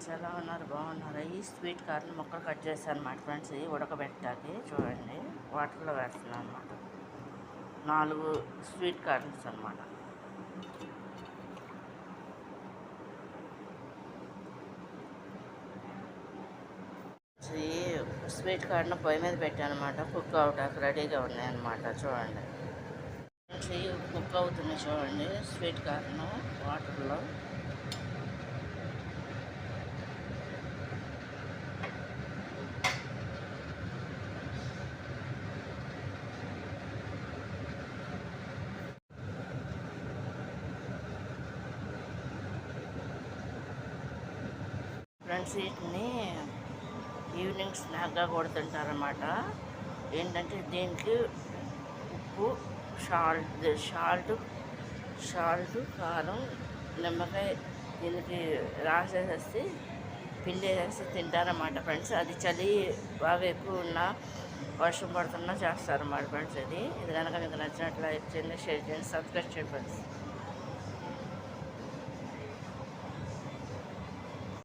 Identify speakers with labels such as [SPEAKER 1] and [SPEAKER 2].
[SPEAKER 1] Friends, ఎలా ఉన్నారు? బాగున్నారా? ఈ స్వీట్ కార్న్ ముక్కలు కట్ చేశాను అనమాట ఫ్రెండ్స్. ఇది ఉడకబెట్టాలి. చూడండి, వాటర్లో వేస్తున్నాను అనమాట. 4 స్వీట్ కార్న్స్ అనమాట. ఈ స్వీట్ కార్న్ పొయ్యి మీద పెట్టాను అనమాట. కుక్ అవటానికి రెడీగా ఉన్నాయన్నమాట. చూడండి ఫ్రెండ్స్, కుక్ అవుతుంది. చూడండి, స్వీట్ కార్న్ వాటర్లో. ఫ్రెండ్స్, వీటిని ఈవినింగ్ స్నాక్గా కూడా తింటారన్నమాట. ఏంటంటే దీనికి ఉప్పు, సాల్ట్, కారం, నిమ్మకాయ దీనికి రాసేసేసి పిండేసేసి తింటారన్నమాట ఫ్రెండ్స్. అది చలి బాగా ఎక్కువ ఉన్నా, వర్షం పడుతున్నా చేస్తారన్నమాట ఫ్రెండ్స్. ఇది కనుక మీకు నచ్చినట్లు లైక్ చేయండి, షేర్ చేయండి, సబ్స్క్రైబ్ చేయండి ఫ్రెండ్స్.